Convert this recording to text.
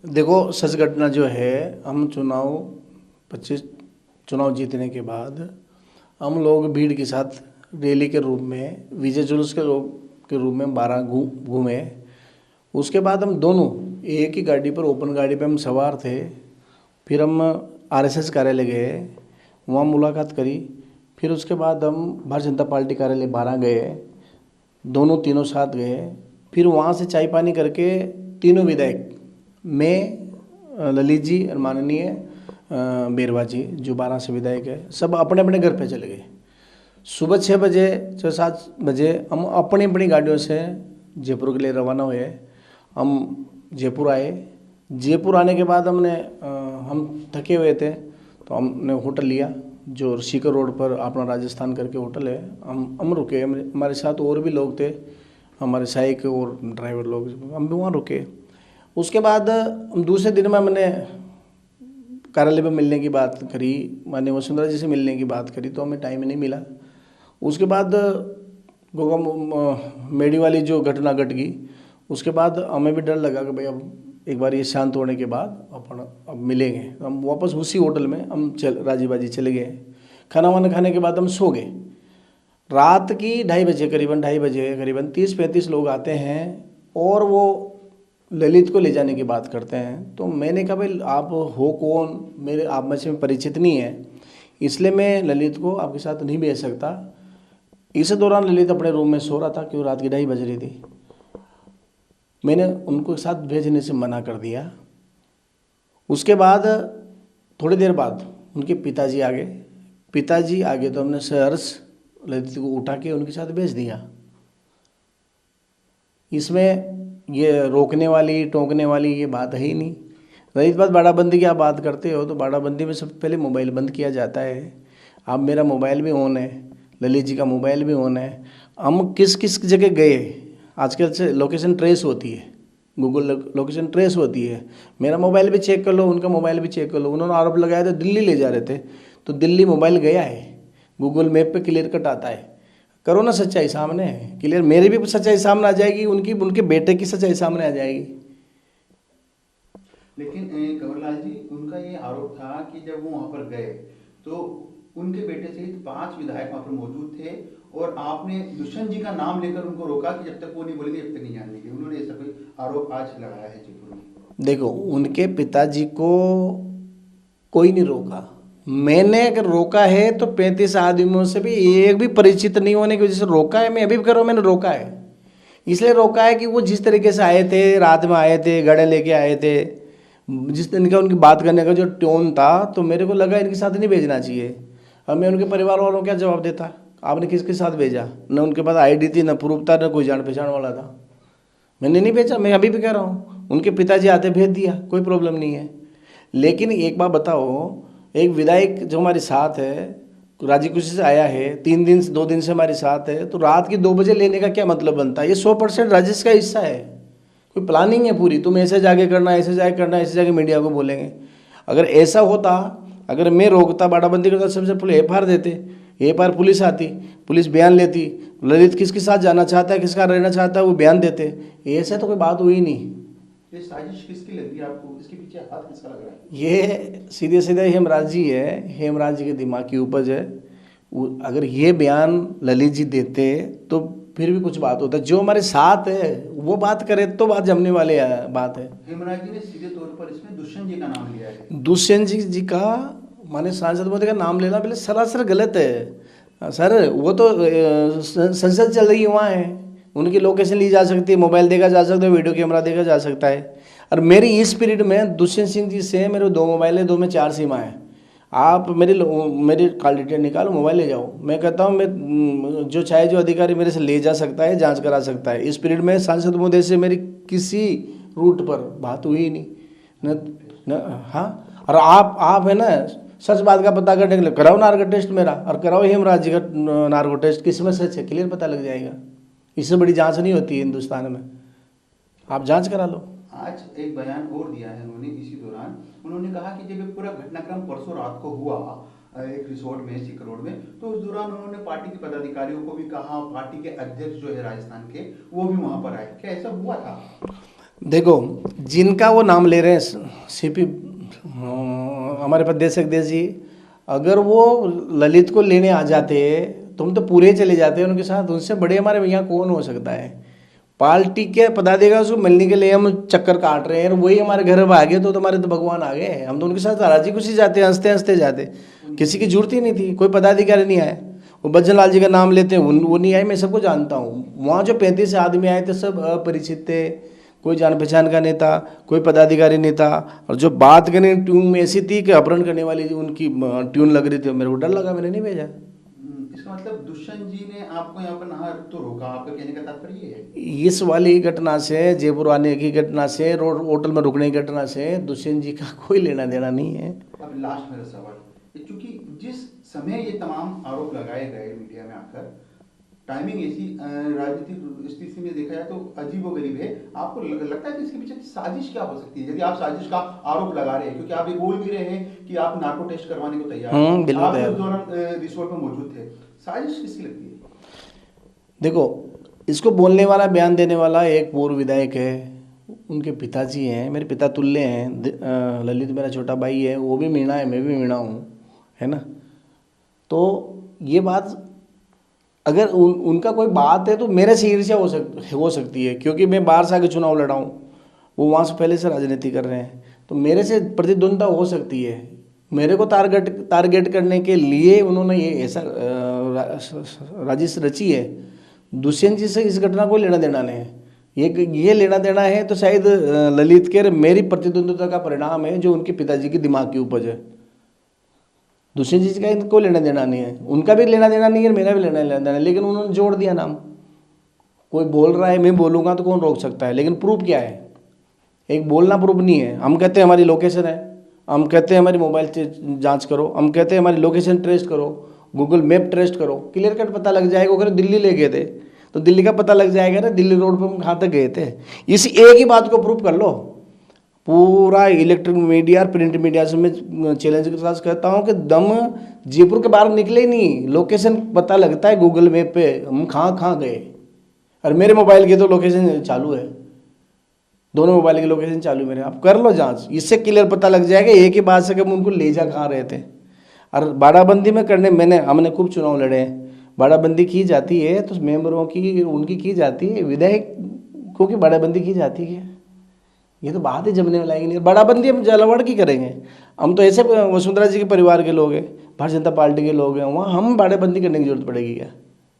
देखो, सच घटना जो है, हम 25 चुनाव जीतने के बाद हम लोग भीड़ के साथ रैली के रूप में, विजय जुलूस के रूप में 12 घूमे। उसके बाद हम दोनों एक ही गाड़ी पर, ओपन गाड़ी पर हम सवार थे। फिर हम आरएसएस कार्यालय गए, वहाँ मुलाकात करी। फिर उसके बाद हम भारतीय जनता पार्टी कार्यालय 12 गए, दोनों तीनों साथ गए। फिर वहाँ से चाय पानी करके तीनों विधायक, मैं, ललित जी और माननीय बेरवा जी जो 12 से विधायक है, सब अपने अपने घर पे चले गए। सुबह 6 बजे 6-7 बजे हम अपनी अपनी गाड़ियों से जयपुर के लिए रवाना हुए। हम जयपुर आए। जयपुर आने के बाद हम थके हुए थे, तो हमने होटल लिया जो सीकर रोड पर अपना राजस्थान करके होटल है। हम रुके, हमारे साथ और भी लोग थे, हमारे सहायक और ड्राइवर लोग, हम भी वहाँ रुके। उसके बाद दूसरे दिन में मैंने कार्यालय में मिलने की बात करी, माननीय वसुंधरा जी से मिलने की बात करी, तो हमें टाइम नहीं मिला। उसके बाद गोगा मेडी वाली जो घटना घट गई, उसके बाद हमें भी डर लगा कि भाई अब एक बार ये शांत होने के बाद अपन अब मिलेंगे। तो हम वापस उसी होटल में हम राजी बाजी चले गए। खाना वाना खाने के बाद हम सो गए। रात की 2:30 बजे, करीबन 2:30 बजे, करीबन 30-35 लोग आते हैं और वो ललित को ले जाने की बात करते हैं। तो मैंने कहा भाई आप हो कौन, मेरे आप में से परिचित नहीं है, इसलिए मैं ललित को आपके साथ नहीं भेज सकता। इस दौरान ललित अपने रूम में सो रहा था, क्यों रात की 2:30 बज रही थी। मैंने उनको साथ भेजने से मना कर दिया। उसके बाद थोड़ी देर बाद उनके पिताजी आ गए। पिताजी आ गए तो हमने सहर्ष ललित को उठा के उनके साथ भेज दिया। इसमें ये रोकने वाली टोकने वाली ये बात है ही नहीं। रही बात बाड़ाबंदी की, आप बात करते हो तो बाड़ाबंदी में सबसे पहले मोबाइल बंद किया जाता है। अब मेरा मोबाइल भी ऑन है, ललित जी का मोबाइल भी ऑन है। हम किस किस जगह गए, आजकल से लोकेशन ट्रेस होती है, गूगल लोकेशन ट्रेस होती है। मेरा मोबाइल भी चेक कर लो, उनका मोबाइल भी चेक कर लो। उन्होंने आरोप लगाया था दिल्ली ले जा रहे थे, तो दिल्ली मोबाइल गया है, गूगल मैप पे क्लियर कट आता है। करो ना सच्चाई सामने, क्लियर मेरी भी सच्चाई सामने आ जाएगी, उनकी उनके बेटे की सच्चाई सामने आ जाएगी। लेकिन कंवरलाल जी, उनका ये आरोप था कि जब वो वहां पर गए तो उनके बेटे सहित 5 विधायक वहां पर मौजूद थे और आपने दुष्यंत जी का नाम लेकर उनको रोका कि जब तक वो नहीं बोलेंगे जब तक नहीं जाने देंगे। उन्होंने ऐसा कोई आरोप आज लगाया है जयपुर में। देखो, उनके पिताजी को कोई नहीं रोका। मैंने अगर रोका है तो 35 आदमियों से भी एक भी परिचित नहीं होने की वजह से रोका है। मैं अभी भी कह रहा हूं, मैंने रोका है। इसलिए रोका है कि वो जिस तरीके से आए थे, रात में आए थे, गड़े लेके आए थे, जिस दिन का उनकी बात करने का जो टोन था, तो मेरे को लगा इनके साथ नहीं भेजना चाहिए। अब मैं उनके परिवार वालों को क्या जवाब देता, आपने किसके साथ भेजा? न उनके पास आईडी थी, न प्रूफ था, न कोई जान पहचान वाला था। मैंने नहीं भेजा। मैं अभी भी कह रहा हूँ, उनके पिताजी आते भेज दिया, कोई प्रॉब्लम नहीं है। लेकिन एक बात बताओ, एक विधायक जो हमारे साथ है, राजी खुशी से आया है, 3 दिन से 2 दिन से हमारे साथ है, तो रात की 2 बजे लेने का क्या मतलब बनता है? ये 100% राजेश का हिस्सा है। कोई प्लानिंग है पूरी, तुम ऐसे जाके करना, ऐसे जाके करना, ऐसे जाके मीडिया को बोलेंगे। अगर ऐसा होता, अगर मैं रोकता, बाड़ाबंदी करता, सबसे पहले एफआईआर देते, एफआईआर पुलिस आती, पुलिस बयान लेती, ललित किसके साथ जाना चाहता है, किसका रहना चाहता है, वो बयान देते। ऐसे तो कोई बात हुई नहीं। ये साजिश किसकी लग रही है आपको? इसके पीछे हाथ किसका लग रहा है? ये सीधे सीधे हेमराज जी है, हेमराज जी के दिमाग की उपज है। अगर ये बयान ललित जी देते तो फिर भी कुछ बात होता। जो हमारे साथ है वो बात करे तो बात जमने वाले बात है। हेमराज जी ने सीधे तौर पर इसमें दुष्यंत जी का नाम लिया है। दुष्यंत जी का, माने सांसद मोदी का नाम लेना पहले सरासर गलत है सर। वो तो संसद चल रही है, वहाँ है, उनकी लोकेशन ली जा सकती है, मोबाइल देखा जा सकता है, वीडियो कैमरा देखा जा सकता है। और मेरी इस पीरियड में दुष्यंत सिंह जी से मेरे 2 मोबाइल है, 2 में 4 सिम है। आप मेरी कॉल डिटेल निकालो, मोबाइल ले जाओ। मैं कहता हूँ, मैं जो चाहे जो अधिकारी मेरे से ले जा सकता है, जांच करा सकता है। इस पीरियड में सांसद महोदय से मेरी किसी रूट पर बात हुई नहीं न, न हाँ। और आप है ना, सच बात का पता करने के लिए कराओ नार्को टेस्ट मेरा, और कराओ हेमराज जी का नार्को टेस्ट, किस में सच है क्लियर पता लग जाएगा। इससे बड़ी जांच नहीं होती है हिंदुस्तान में, आप जांच करा लो। आज एक बयान और दिया है उन्होंने इसी दौरान। उन्होंने कहा कि जब ये पूरा घटनाक्रम परसों रात को हुआ एक रिसोर्ट में, सीकर रोड में, तो उस दौरान उन्होंने पार्टी के पदाधिकारियों को भी कहा, पार्टी के अध्यक्ष जो है राजस्थान के वो भी वहां पर आए। क्या ऐसा हुआ था? देखो, जिनका वो नाम ले रहे हैं सीपी हमारे प्रदेश अध्यक्ष जी, अगर वो ललित को लेने आ जाते तुम तो पूरे चले जाते उनके साथ, उनसे बड़े हमारे भैया कौन हो सकता है। पार्टी के पदाधिकारी उसको मिलने के लिए हम चक्कर काट रहे हैं, और वही हमारे घर में आ गए तो हमारे तो भगवान आ गए। हम तो उनके साथ राजी खुशी जाते, हंसते हंसते जाते, किसी की जरूरत ही नहीं थी, कोई पदाधिकारी नहीं आया। वो बच्चन लाल जी का नाम लेते हैं, वो नहीं आए, मैं सबको जानता हूँ। वहाँ जो 35 आदमी आए थे सब अपरिचित थे, कोई जान पहचान का नहीं था, कोई पदाधिकारी नहीं था। और जो बात करने ट्यून में ऐसी थी कि अपहरण करने वाली उनकी ट्यून लग रही थी, मेरे को डर लगा, मैंने नहीं भेजा। इसका मतलब दुष्यंत जी ने आपको यहाँ पर नहा तो रोका, आपका कहने का तात्पर्य ये है? इस वाली घटना से, जयपुर आने की घटना से, रोड होटल में रुकने की घटना से दुष्यंत जी का कोई लेना देना नहीं है। अब लास्ट मेरा सवाल, क्योंकि जिस समय ये तमाम आरोप लगाए गए मीडिया में आकर, टाइमिंग ऐसी राजनीतिक स्थिति में देखा जाए तो अजीबोगरीब है। आपको लगता है कि इसके पीछे साजिश क्या हो सकती है, यदि आप साजिश का आरोप लगा रहे हैं? क्योंकि आप ये बोल भी रहे हैं कि आप नार्को टेस्ट करवाने को तैयार हैं, बिल्कुल आप तैयार। उस दौरान रिसोर्ट में मौजूद थे। साजिश किसकी लगती है? देखो, इसको बोलने वाला, बयान देने वाला एक पूर्व विधायक है, उनके पिताजी हैं, मेरे पिता तुल्य हैं। ललित मेरा छोटा भाई है, वो भी मीणा है, मैं भी मीणा हूँ, है ना। तो ये बात अगर उनका कोई बात है तो मेरे से ईर्ष्या हो सकती है, क्योंकि मैं बाहर से आके चुनाव लड़ा हूँ, वो वहाँ से पहले से राजनीति कर रहे हैं, तो मेरे से प्रतिद्वंद्विता हो सकती है। मेरे को टारगेट करने के लिए उन्होंने ये ऐसा राजिश रची है। दुष्यंत जी से इस घटना को लेना देना नहीं है। ये लेना देना है तो शायद ललित के मेरी प्रतिद्वंद्विता का परिणाम है, जो उनके पिताजी की दिमाग की उपज है। दुष्यंत जी का इनको लेना देना नहीं है, उनका भी लेना देना नहीं है, मेरा भी लेना देना है, लेकिन उन्होंने जोड़ दिया नाम। कोई बोल रहा है, मैं बोलूँगा तो कौन रोक सकता है, लेकिन प्रूफ क्या है? एक बोलना प्रूफ नहीं है। हम कहते हैं हमारी लोकेशन है, हम कहते हैं हमारी मोबाइल से जांच करो, हम कहते हैं हमारी लोकेशन ट्रेस करो, गूगल मैप ट्रेस करो, क्लियर कट पता लग जाएगा। अगर दिल्ली ले गए थे तो दिल्ली का पता लग जाएगा ना, दिल्ली रोड पर हम कहाँ तक गए थे। इसी एक ही बात को प्रूफ कर लो। पूरा इलेक्ट्रिक मीडिया और प्रिंट मीडिया से मैं चैलेंज के साथ कहता हूँ कि दम जयपुर के बाहर निकले ही नहीं, लोकेशन पता लगता है गूगल मैप पे हम कहाँ कहाँ गए। और मेरे मोबाइल की तो लोकेशन चालू है, दोनों मोबाइल की लोकेशन चालू मेरे, आप कर लो जांच, इससे क्लियर पता लग जाएगा एक ही बात से कि हम उनको ले जा कहाँ रहे थे। और बाड़ाबंदी में करने हमने खूब चुनाव लड़े हैं, बाड़ाबंदी की जाती है तो मेंबरों की उनकी की जाती है, विधायकों की बाड़ाबंदी की जाती है। ये तो बात ही जमने वाला ही नहीं। बाड़ाबंदी हम झालावाड़ की करेंगे, हम तो ऐसे वसुंधरा जी के परिवार के लोग हैं, भारतीय जनता पार्टी के लोग हैं, वहाँ हम बाड़ाबंदी करने की जरूरत पड़ेगी क्या?